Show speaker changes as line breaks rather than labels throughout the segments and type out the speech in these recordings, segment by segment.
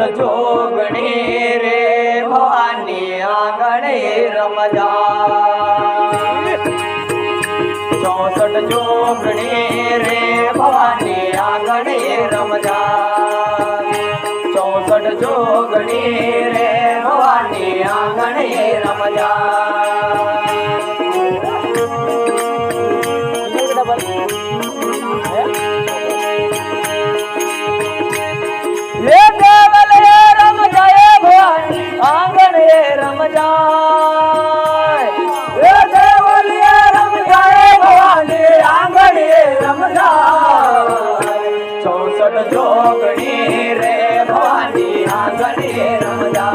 जोगणी रे भवानी आंगणे रमजा 64 जोगणी रे भवानी आंगणे रमजा 64 जोगणी रे भवानी आंगणे रमजा जोगणी रे भवानी आंगणे रमजा 64 जोगणी रे भवानी आंगणे रमजा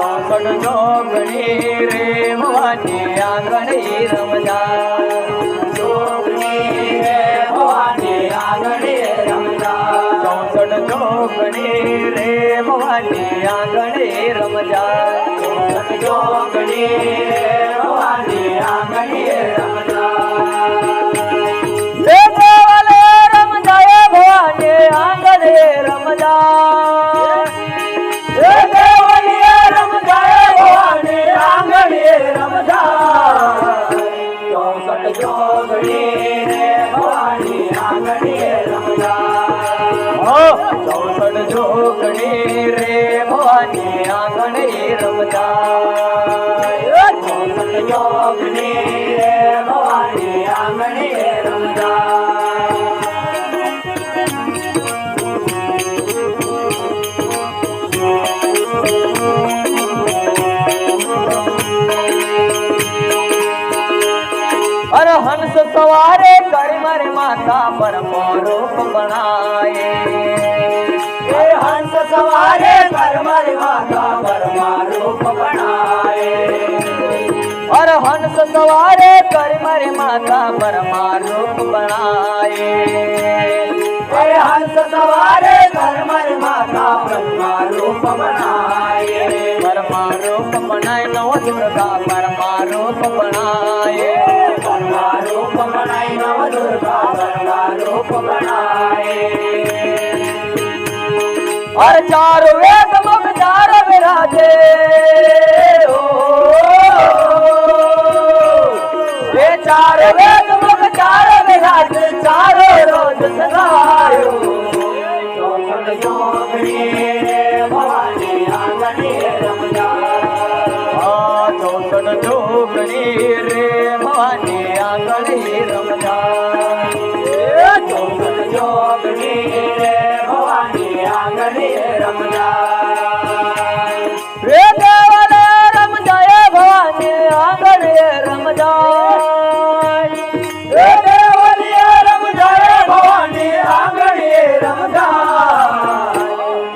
64 जोगणी रे भवानी आंगणे रमजा जोगणी रे भवानी आंगणे रमजा 64 जोगणी रे भवानी आंगणे रमजा 64 जोगणी रे भवानी आंगणे रमजा रे देवले रमजा भवानी आंगणे रमजा रे देवले रमजा भवानी आंगणे रमजा 64 जोगणी रे भवानी आंगणे रमजा 64 जोगणी रे भवानी आंगणे रमजा 64 जोगणी रे भवानी आंगणे रमजा अरे हंस सवारे कर मर माता पर रूप बनाए हंस सवारे कर मर माता पर रूप बनाए और हंस सवारे कर मर माता पर रूप बनाए हंस सवारे कर मर माता पर रूप बनाए रूप बनाए नव दुर्गा पर रूप बनाए रूप बनाए नव दुर्गा पर रूप बनाए और चार वेद मुख चार विराजे ये चार वेद मुख चार विराजे चारों रोज सदायो 64 जोगणी रे भवानी आंगणे रमजा 64 जोगणी रे भवानी आंगणे रमजा 64 जोगणी रे भवानी आंगणे रमजा रे देवले रमजा भवानी आंगणे रमजा रे देवले रमजा भवानी आंगणे रमजा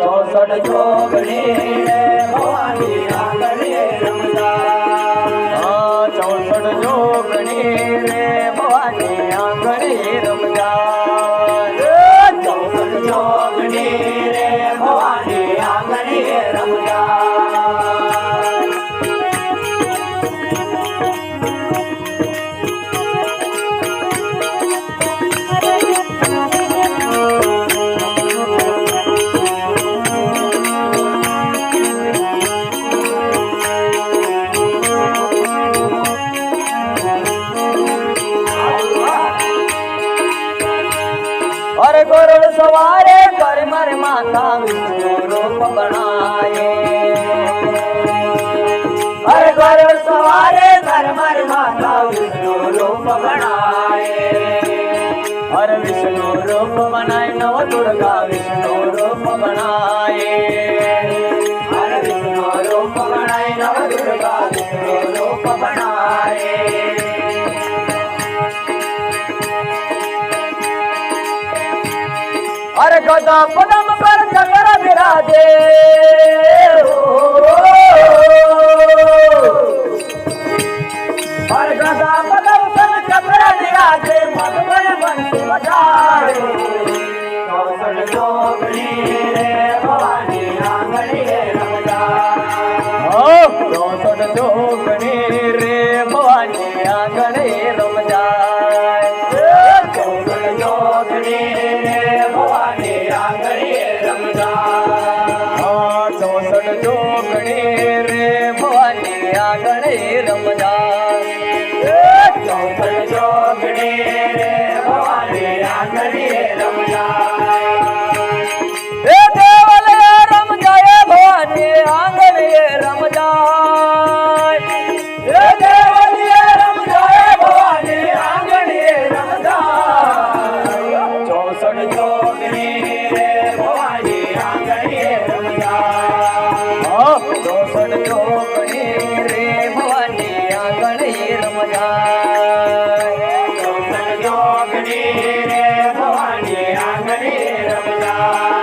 64 जोगणी रे भवानी आंगणे रमजा 64 जोगणी रे भवानी आंगणे रमजा 64 जोगणी रे भवानी आंगणे रमजा और गरुड़ सवारे कर मर माता विष्णु रूप बनाए और गरुड़ सवारे कर मर माता विष्णु रूप बनाए और विष्णु रूप बनाए नव दुर्गा विष्णु रूप बनाए और विष्णु रूप बनाए नव दुर्गा विष्णु रूप बनाए अरे गदा पदम पर चक्र विराजे अरे गदा पदम पर चक्र विराजे मधुबन बंसी बजाए 64 जोगणी रे भवानी आंगणे रमजा 64 जोगणी रे भवानी आंगणे रमजा ચોસઠ જોગણી રે ભવાની આંગણીએ રમજાય એ દેવલે રમજાય ભવાની આંગણીએ રમજાય એ દેવલે રમજાય ભવાની આંગણીએ રમજાય ચોસઠ જોગણી રે ભવાની આંગણીએ રમજાય ચોસઠ જોગણી રે ભવાની આંગણીએ રમજાય ચોસઠ જોગણી રે ભવાની આંગણીએ રમજાય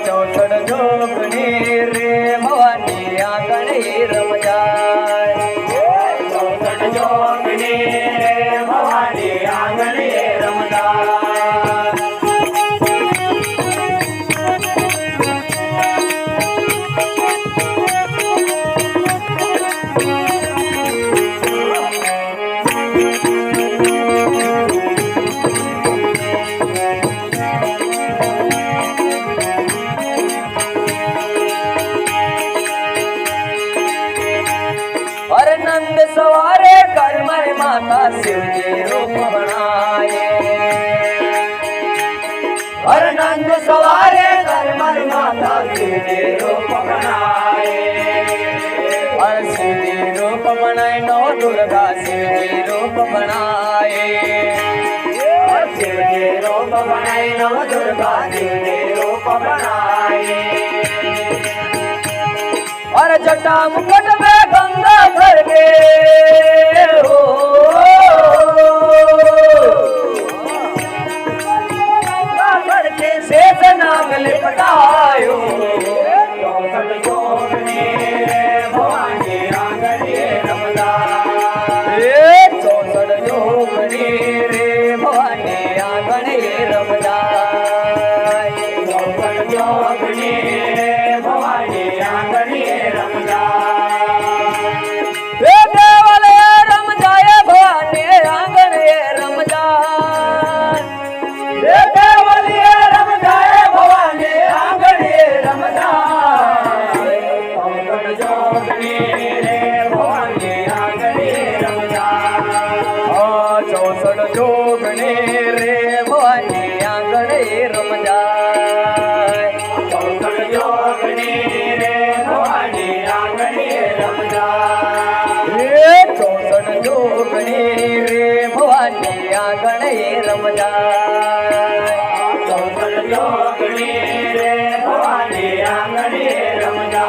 ચોસઠ જોગણી રે ભવાની આંગણીએ રમજાય ચોસઠ જોગણી રે ભવાની આંગણીએ રમજાય अरे नंद सवारे कर मर माता शिव जी रूप बनाए अरे नंद सवारे कर मर माता शिव जी रूप बनाए अरे शिव जी रूप बनाए नौ दुर्गा शिव जी रूप बनाए शिव जी रूप बनाए नौ दुर्गा शिव जी रूप बनाए अरे जटा मुकुट में गंगा भर के हो गंगा भर के शेष नाग लिपटायो चौसठ जोगणी रे भवानी आंगणीए रमजाय चौसठ जोगणी रे भवानी आंगणीए रमजाय चौसठ जोगणी रे भवानी आंगणीए रमजाय देवले रमजाय भवानी आंगणीए रमजाय देवले रमजाय भवानी आंगणीए रमजाय चौसठ जोगणी रे भवानी आंगणीए रमजाय चौसठ जोगणी रे भवानी आंगणीए रमजाय चौसठ जोगणी रे भवानी आंगणीए रमजाय चौसठ जोगणी रे भवानी आंगणीए रमजाय चौसठ जोगणी रे भवानी आंगणीए रमजाय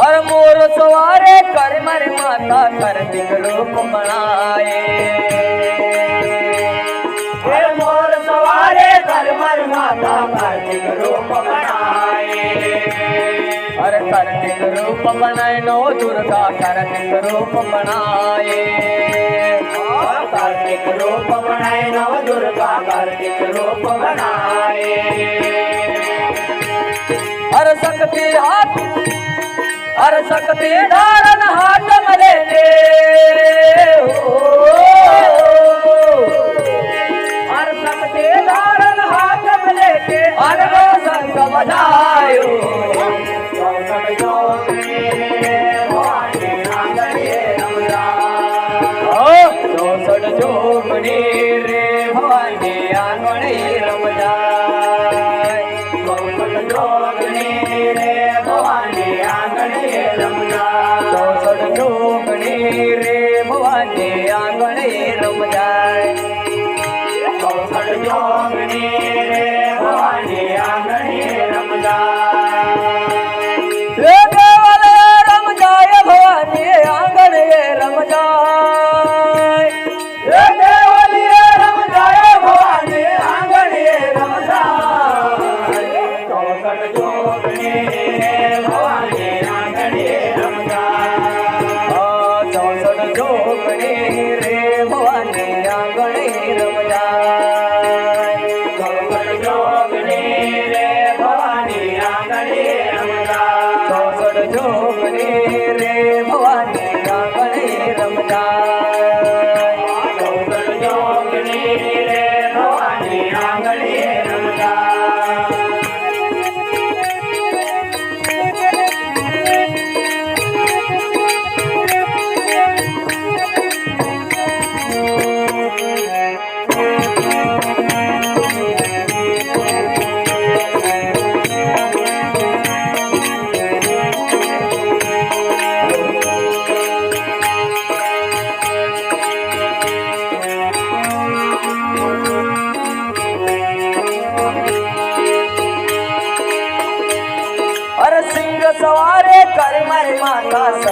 और मोर सवारे कर मर माता कार्तिक रूप बनाए मोर सवारे कर मर माता कार्तिक रूप बनाए अरे कार्तिक रूप बनाए नौ दुर्गा कार्तिक रूप बनाए कार्तिक रूप बनाए नौ दुर्गा कार्तिक रूप बनाए अरे शक्ति हाथ अरे शक्ति धारण हाथ मरे ले अरे शक्ति धारण हाथ मरे के अरे वो संग बजायो चौसठ जोगणी रे भवानी आंगणीए रमजाय चौसठ जोगणी रे भवानी आंगणीए रमजाय चौसठ जोगणी रे भवानी आंगणीए रमजाय चौसठ जोगणी रे भवानी आंगणीए रमजाय चौसठ जोगणी रे भवानी आंगणीए रमजाय देवले रमजाय भवानी आंगणीए रमजाय देवले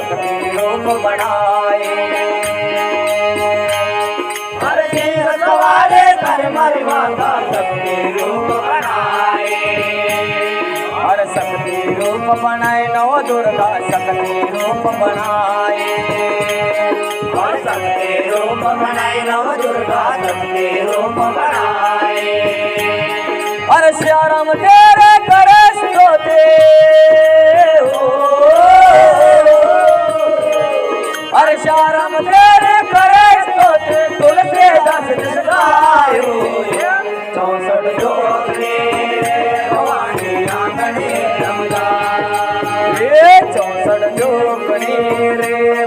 शक्ति रूप बनाए। हर सिंह सवारे धर्मर माता शक्ति रूप बनाए। हर शक्ति रूप बनाए नव दुर्गा शक्ति रूप बनाए। हर शक्ति रूप बनाए नव दुर्गा शक्ति रूप बनाए। हर श्याम तेरे करे स्तोते हो। हर श्याम तेरे करे स्तोते तुलसीदास जिस गायो। 64 जोगने भवानी आंगने रमदा। 64 जोगने रे